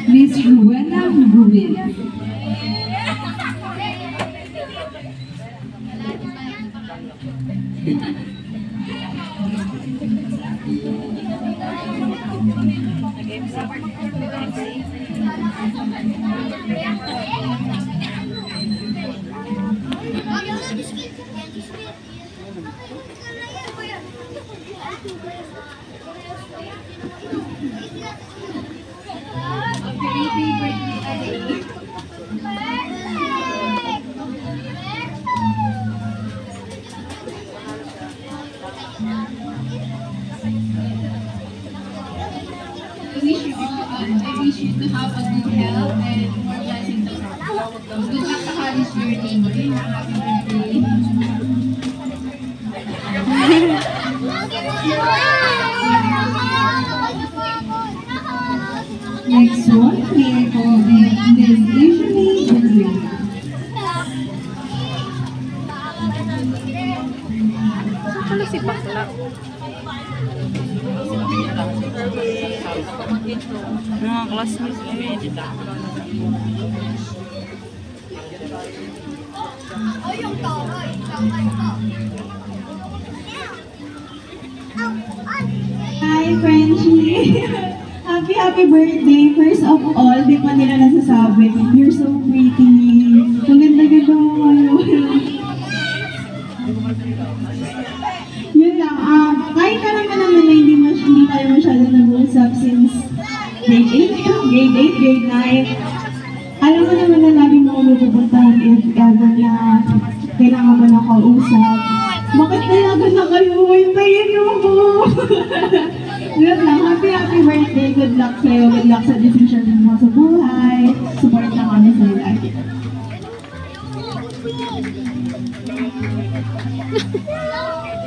Miss Rowena Ruiz. I wish you to have a good health and more blessings to come. Good luck sa college journey. Happy birthday. Next one, may I call Miss Usually Jose. Ano si Bakla? Mga classmates kami. Hi, Frenchie! Happy birthday! First of all, di pa nila nasasabi. You're so pretty. Maganda-ganda mo ngayon. Yun lang. Kahit naman na hindi tayo masyado nag-uusap since grade 8, grade 9. Alam mo naman na lagi mo ako pupuntahan if ever na kailangan mo na kausap. Bakit talaga na kayo? Hintayin mo ko! Good lang. Happy birthday. Good luck sa'yo. Good luck sa decision mo sa buhay. Support lang kami sa'yo lagi.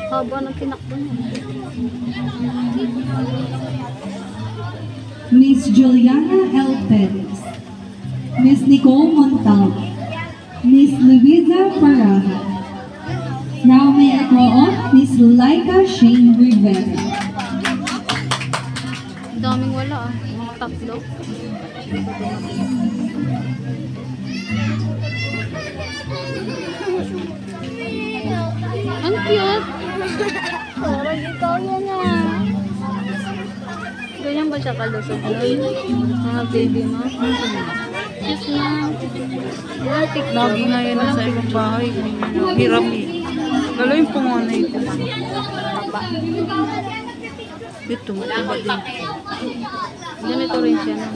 Haba ng tinakbo niya. Miss Juliana L. Perez. Miss Nicole Montal. Miss Luisa Paraja. Now may I call on Miss Laika Shane Rivera. Daming wala ah. Mga tatlo. Ang cute! Parang ikaw yan ah. Ganyan ba siya kalusog nun? Mga baby mo? Cute na. Walang TikTok. Lagi nga yan sa ibang bahay. Hiram eh. Lalo yung pangonay ko. Ito, mataba din. Ganito rin siya na.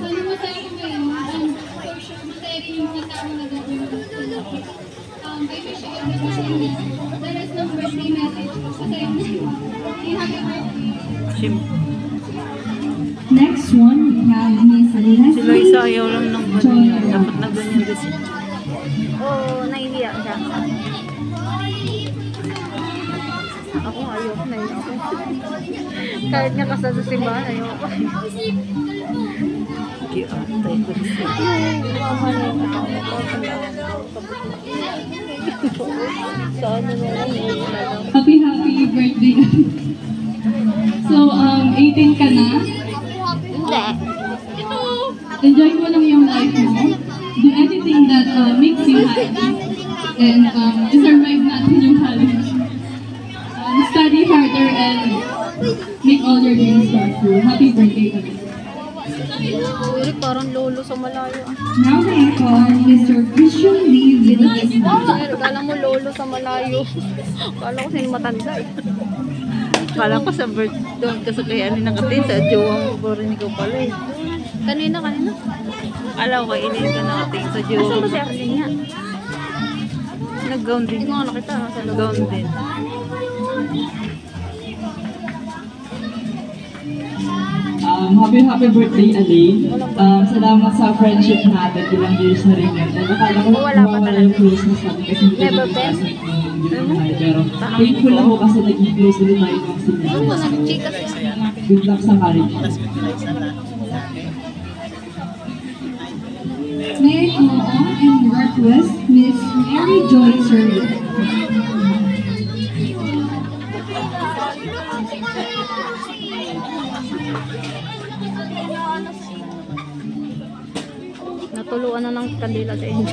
Next one, we have Miss Leslie. Sila isa ayaw lang ng ganyan. Dapat na ganyan din. Oo, nahihiya siya. Ako ayoko, nahihiya ako. Kahit nga kasal sa simbahan, ayoko. Giatay ko siya. Mama na yung kasama ko. Saan na lang. Happy birthday. So, 18 ka na? Hindi. Enjoy mo lang yung life mo. Do anything that makes you happy. And survive natin yung challenge. Study harder and make all your dreams come true. Happy birthday again. Eric, parang lolo sa malayo. Now may I call Mr. Christian Lee Villas. Eric, kala mo lolo sa malayo. Kala ko sa'yo matanda eh. Kala ko sa birth doon kasi kay ano nakatin sa jowa mo pa rin ikaw pala eh. Kanina. Alam ko kainin ka nakatin sa jowa Asan mo. ba si Arlene niya? Nag-gown din. Hindi ko nga nakita. Sa loob. Gown din. Happy birthday, Alain. Salamat sa friendship natin. Ilang years na rin yan. Nakala ko mawawala yung closeness natin kasi hindi Never ko been? Pero thankful ako kasi naging close ulit tayo ng sila. Oo, nag-chika siya. Good luck sa marriage. song and request, Miss Mary Joy Surrey. Natuluan na ng kandila sa inyo.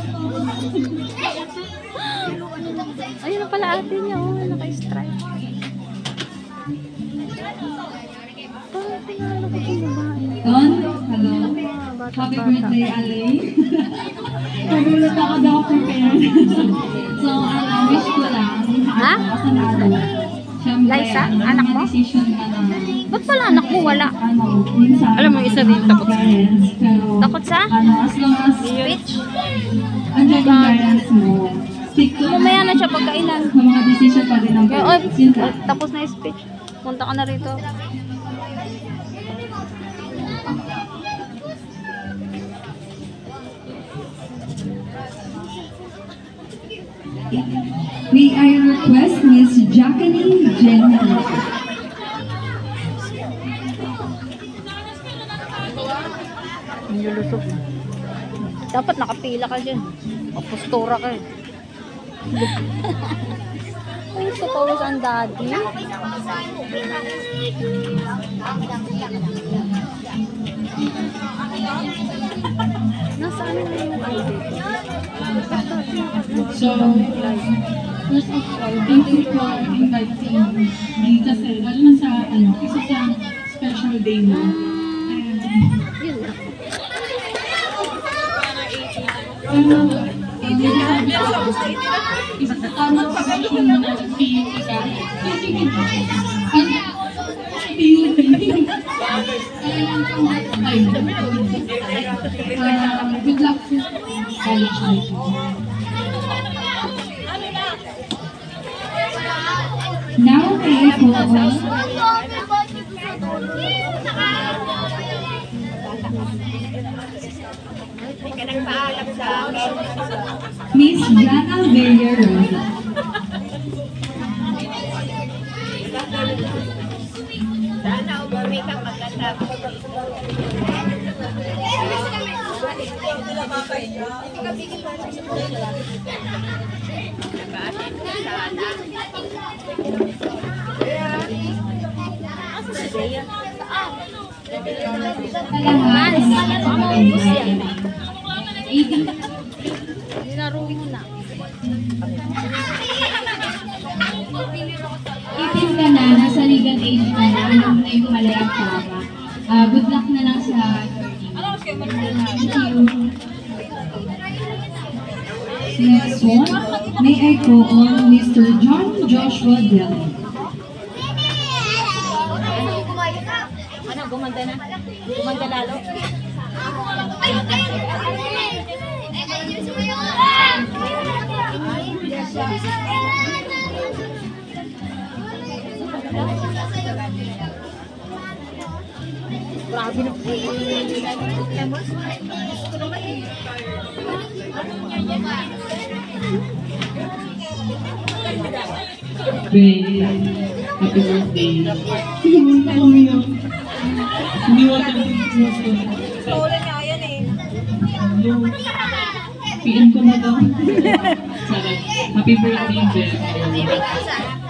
Ayun na pala ate niya, oh, naka-strike. Parang tingnan ko yung babae. Don, hello. Happy birthday, Ale. Nagulat ako daw prepared. So, wish ko lang. Ha? Kasanado. Siyempre, Liza, anak mo? decision ka na. Ba't pala anak mo wala? Minsan, Alam mo, isa rin takot sa- parents, pero, Takot sa? as long as Speech? andyan yung parents mo, stick to Mamaya na siya pagkainan. sa mga decision pa rin ng Kaya, parents. Yun ka. tapos na yung speech. Punta ka na rito. May I request Miss Jacqueline Jenner. Nilulusog. Dapat nakapila ka dyan. Papostura ka eh. Ay, totoo sa ang daddy. Nasaan na yung ID? So, first of all, thank you for inviting me kasi lalo na sa isa sa special day mo. Yun lang. Isa sa tamang passion mo na PUP ka. Good luck sa college life mo. Now, may I call Miss Jana Villarrosa. Nilaruin mo na. Itin ka na, nasa legal age ka na, alam na yung malayang tama. Good luck na lang sa Thank you. Next one, may I call on Mr. John Joshua Deli. Ano, gumanda na? Gumanda lalo? Grabe na po. Great. Happy birthday. Hindi mo ito PM ko na daw. Sarap. Happy birthday, Jen.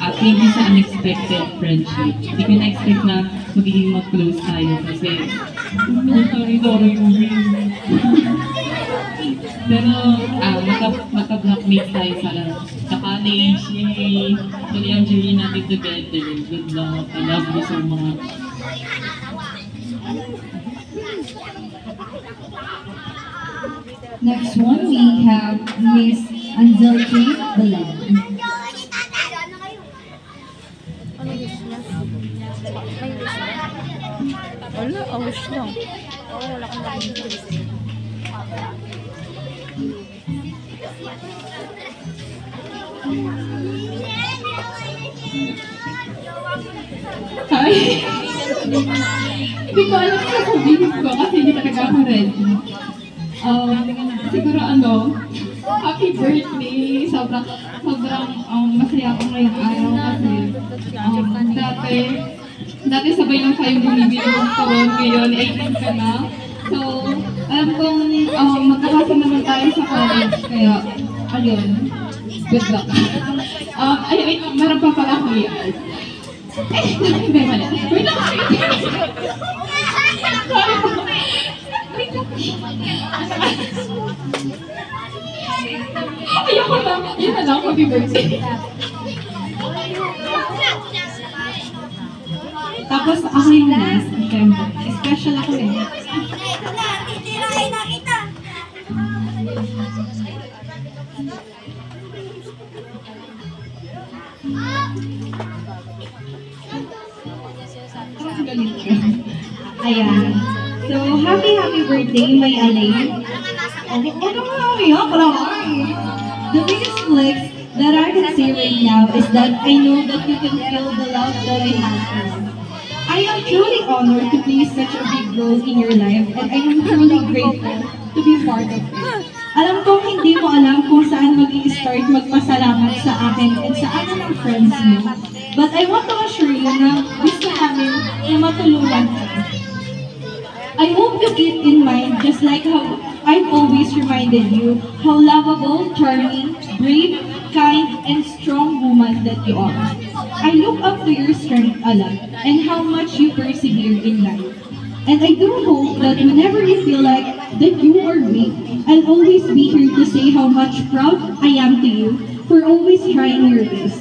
At thank you sa unexpected friendship. Hindi ko na-expect na magiging mag-close tayo kasi sorry yung pero magka-blockmate tayo sa college. Yay! Tuloy ang journey natin together. Good luck. I love you so much. Next one, we have Miss Anzelke Belen. Ano wish niya? May wish niya? Wala, ang wish lang. Oo, wala kang nakikita. Hi! Hindi ko alam sa sabihin ko kasi hindi talaga ako ready. Siguro happy birthday! Sobrang masaya ako ngayong araw kasi dati sabay lang kayo bumibili ng turon, ngayon 18 ka na. So, Alam kong magkakasa naman tayo sa college, kaya ayun, good luck. Ay, wait, meron pa pala akong years. Hindi, mali. Wait lang. Sorry po. Wait lang. Ayoko na. Yun na lang, happy birthday. Tapos ako yung last, December. Special ako eh. Parang galit ka. Ayan. So, happy birthday, my Alain. The biggest flex that I can say right now is that I know that you can feel the love that I have for you. I am truly honored to play such a big role in your life, and I am truly grateful to be part of it. Alam kong hindi mo alam kung saan mag-i-start magpasalamat sa akin at sa akin ng friends mo. But I want to assure you na gusto namin na matulungan ka. I hope you keep in mind, just like how I've always reminded you, how lovable, charming, brave, kind, and strong woman that you are. I look up to your strength a lot and how much you persevere in life. And I do hope that whenever you feel like that you are weak, I'll always be here to say how much proud I am to you for always trying your best.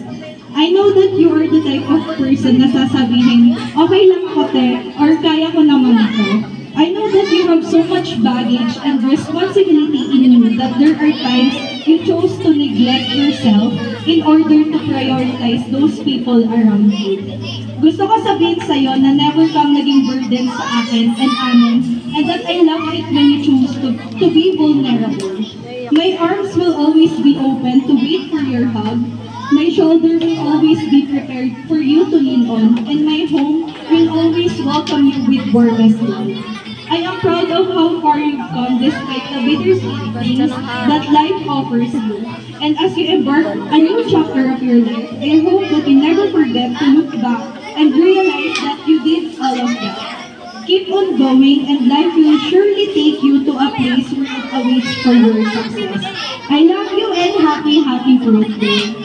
I know that you are the type of person na sasabihin, okay lang ako te, or kaya ko naman ito. I know that you have so much baggage and responsibility in you that there are times you chose to neglect yourself in order to prioritize those people around you. Gusto ko sabihin sa'yo na never kang naging burden sa akin and amin, and that I love it when you choose to be vulnerable. My arms will always be open to wait for your hug. My shoulder will always be prepared for you to lean on, and my home will always welcome you with warmest love. I am proud of how far you've come despite the bittersweet things that life offers you. And as you embark a new chapter of your life, I hope that you never forget to look back and realize that you did all of that. Keep on going, and life will surely take you to a place where it awaits for your success. I love you and happy birthday.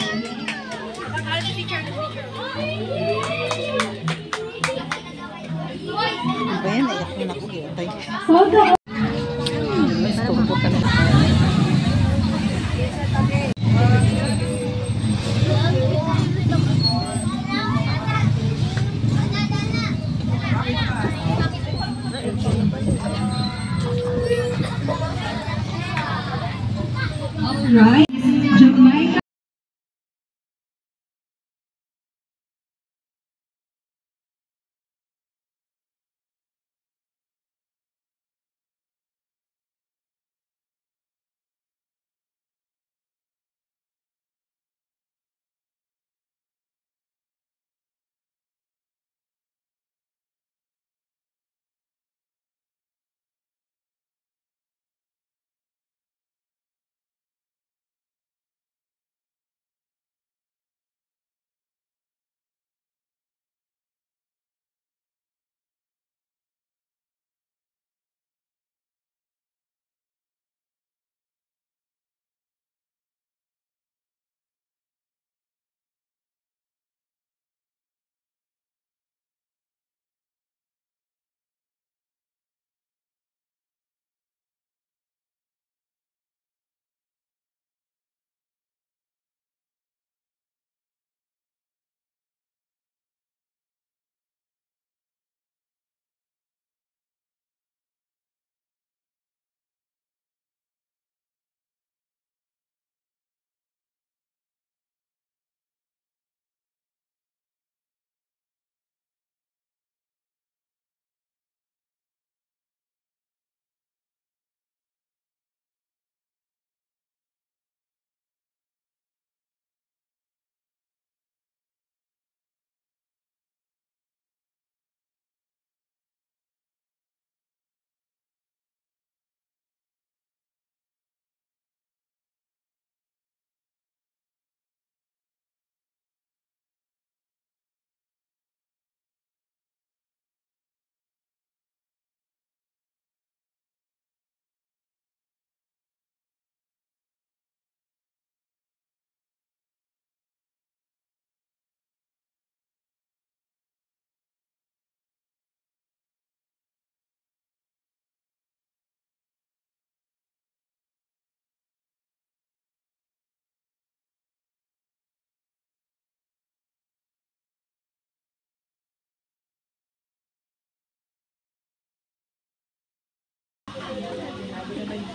Ano ba yan? Iyak na ako. Photo Mas tumpo talaga. right. Jamaica.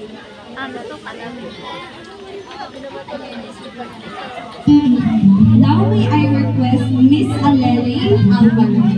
Ano to pala? Now may I request Miss Alele Alvarez.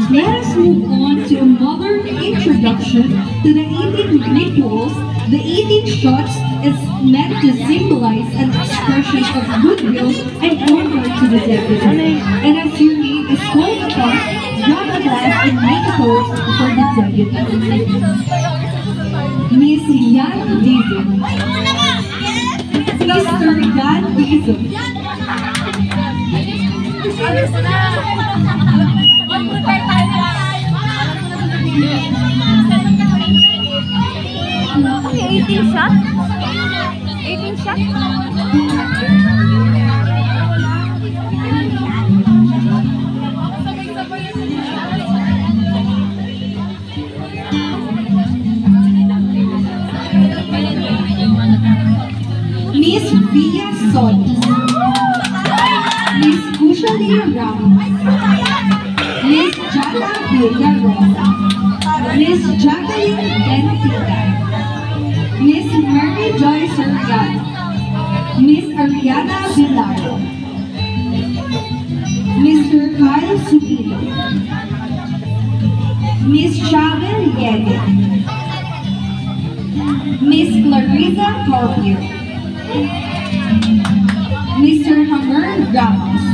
Let us move on to a modern introduction to the 18 rituals. The 18 shots is meant to symbolize an expression of goodwill and honor to the deputy. And as your name is called upon, grab a glass and make a toast for the deputy. Miss Yan Dizon. Mr. Yan Dizon. Okay, 18 shot? 18 shot? Miss Via Solis. Miss Kushalia Ramos. Miss Jana Villarosa. Miss Jacqueline Benfica. Miss Mary Joy Soriano. Miss Ariana Vilaro. Mr. Kyle Supilo. Miss Shavel Yede. Miss Clarissa Carpio. Mr. Hammer Ramos.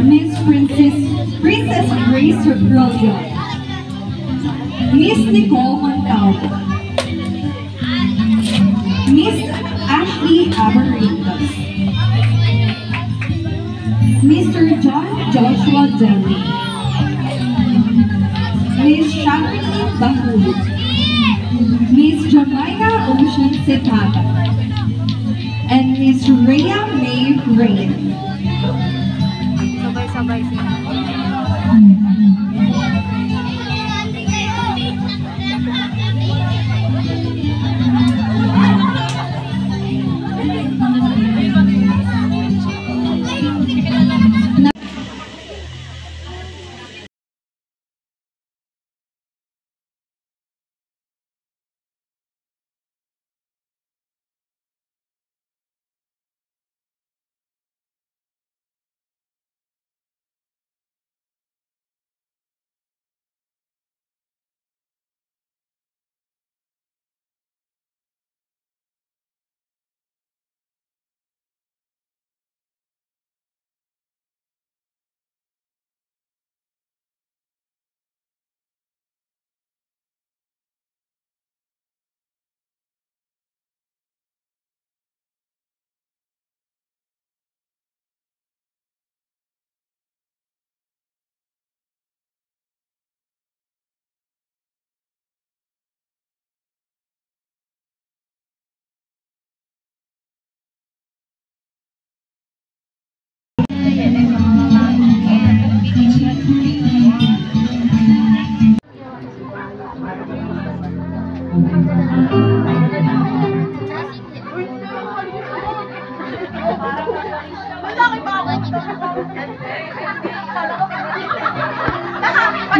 Miss Princess Grace Rollo. Miss Nicole Montalvo. Miss Ashley Aberitos. Mr. John Joshua Deli. Miss Shakti Bahulu. Miss Jamaica Ocean Setata. And Miss Rhea May Rain. Sabay-sabay sila.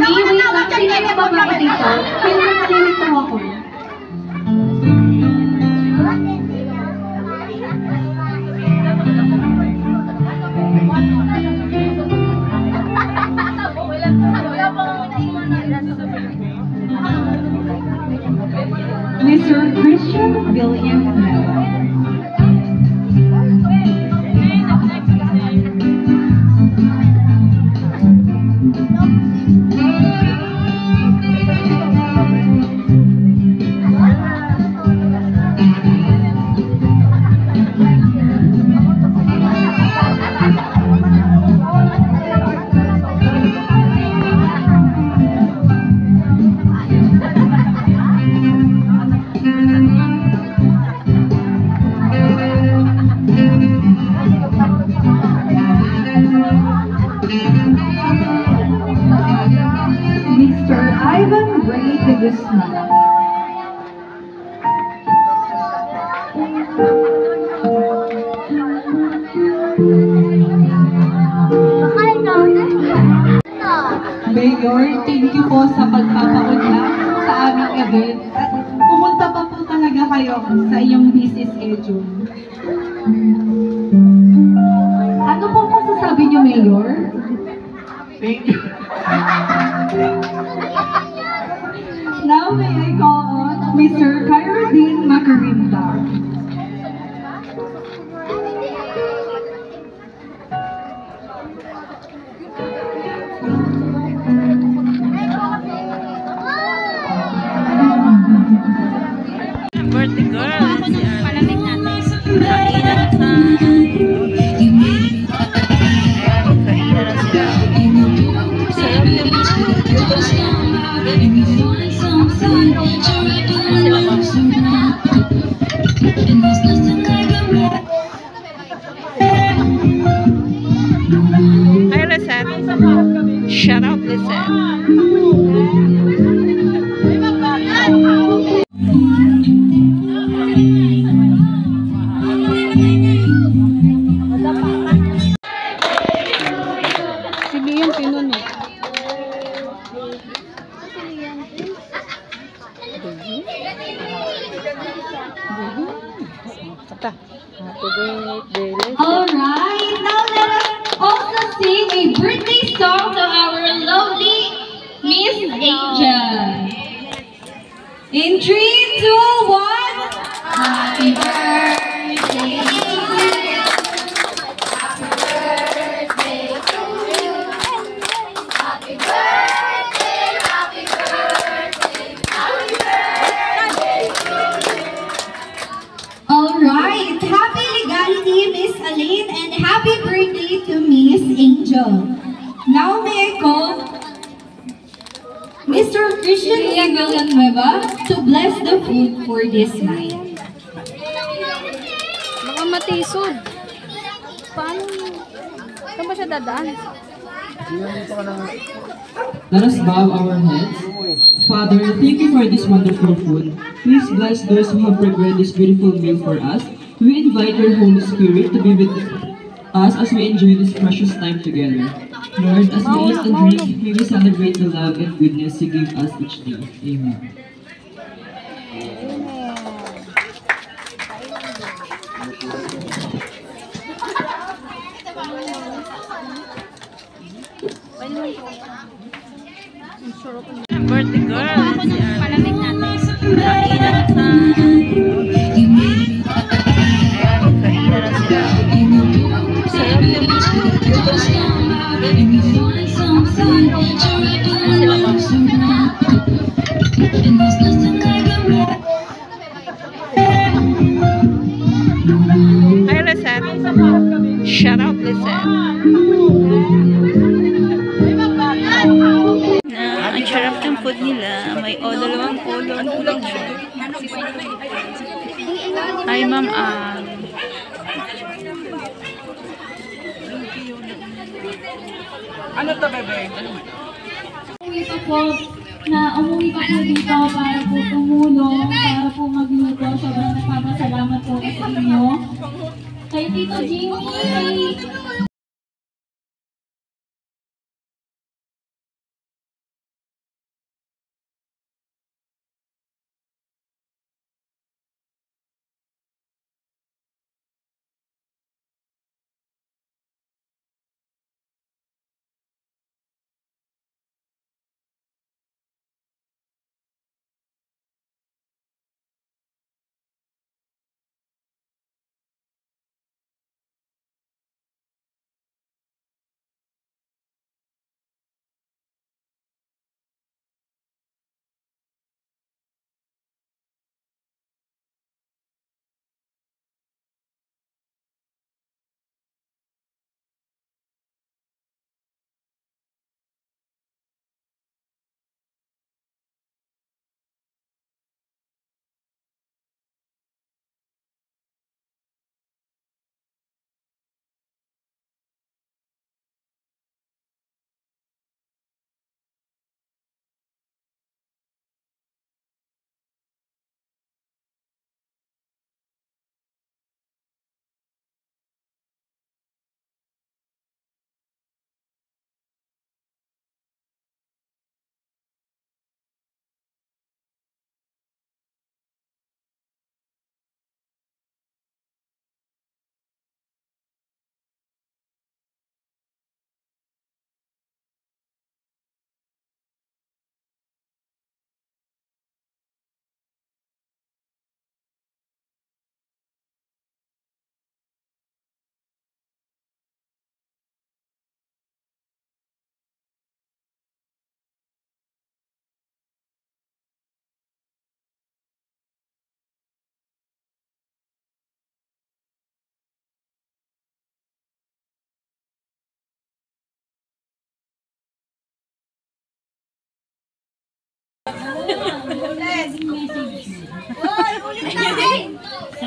Wait lang, sino may babae dito? Sino may nalilito ako? Mr. Christian William Melo. Mr. Ivan Ray de Guzman. Mayor, thank you po sa pagpapaunlak sa aming event at pumunta pa po talaga kayo sa iyong busy schedule. Ano po masasabi niyo, Mayor? Thank you. Now may I call on Mr. Khairuddin Macarinda. Birthday girl. Palamig natin. Kainan sa... Ayan, kainan na sila. Sarap yung Hi, Lisette. Shout out, Lisette. Si Liam pinunod. Kata. Happy birthday, Lisette. Alright, now let us also sing a birthday song to our lovely Miss Angel. In 3, 2, 1. Happy birthday to you. Alright, happy legality, Miss Aline, and happy birthday to Miss Angel. Now may I call Mr. Christian Miguel Villanueva to bless the food for this night. Baka matisod. Paano? Saan ba siya dadaan? Let us bow our heads. Father, thank you for this wonderful food. Please bless those who have prepared this beautiful meal for us. We invite your Holy Spirit to be with us as we enjoy this precious time together. Lord, as we eat and drink, may we celebrate the love and goodness you give us each day. Amen. Birthday girl. Palamig natin. Kainan sa... Ayan, kainan na sila. Sarap yung... Hi, Lisette. Shout out, Lisette. Ang sarap ng food nila. May dalawang ulo. Hi, Ma'am Ann. Ano to, bebe? Umuwi pa po dito para po tumulong, para po magluto. Sobrang nagpapasalamat po sa inyo. Kay Tito Jimmy,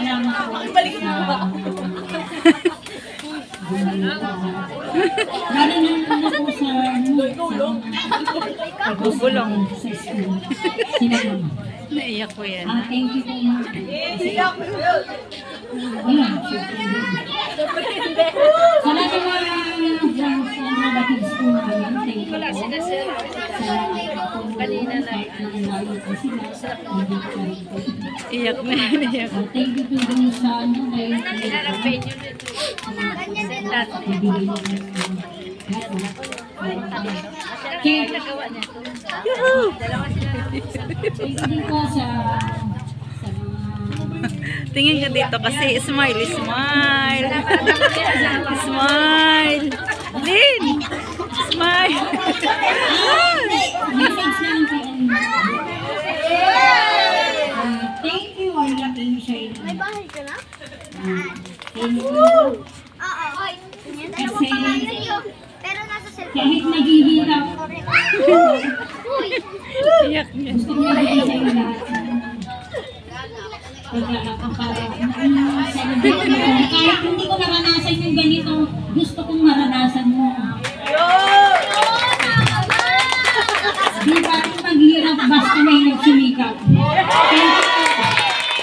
salamat po sa lalo na po sa Gugulong. sa school. Sila naman. Naiyak ko yan. Thank you po ma'am. Wala. Sa lahat ng mga relatives po namin, thank you po. Kanina na po sila. Iyak na yan, iyak. Thank you po dun sa ano kayo. Thank you po sa Tingin ka dito kasi smile, smile. Smile. Lin! Smile. message lang kay thank you, I love you, Shane. May bahay ka na? Thank you. Oo. Kasi Pero nasa cellphone. kahit naghihirap, Uy! Iyak niya. gusto mo nabigay sa iyo lahat. Celebrate mo. Kahit hindi ko naranasan yung ganito, gusto kong maranasan mo. Di ba kung maghirap basta may nagsumikap. Thank you po.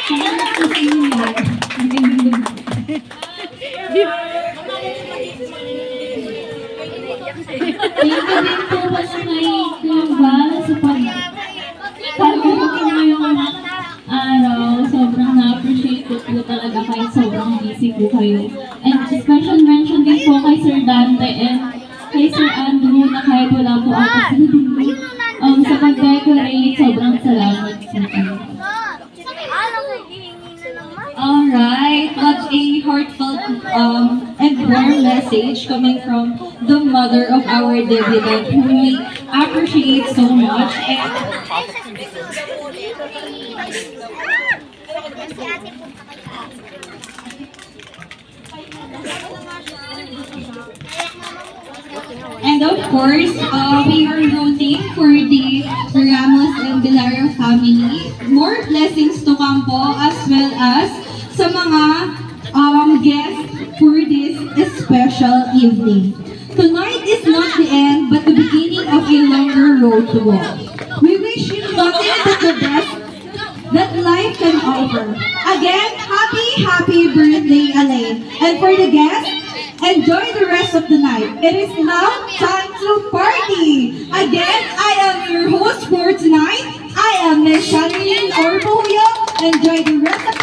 Salamat po sa inyo lahat. Ang ganda. Thank you din po sa kay Kumbal sa pag-ibig ngayong araw. Sobrang na-appreciate ko po talaga kahit sobrang busy po kayo. And special mention din po kay Sir Dante and kay Sir Andrew na kahit wala po ako sa pag-decorate. Sobrang salamat sa inyo. Alright, what a heartfelt and warm message coming from the mother of our dividend, who we appreciate so much. And of course, we are rooting for the Ramos and Bilario family. More blessings to come po, as well as sa mga guests for this special evening. Tonight is not the end, but the beginning of a longer road to walk. We wish you nothing but the best that life can offer. Again, happy birthday, Elaine. And for the guests, enjoy the rest of the night. It is now time to party. Again, I am your host for tonight. I am Miss Shannon Orboyo. Enjoy the rest of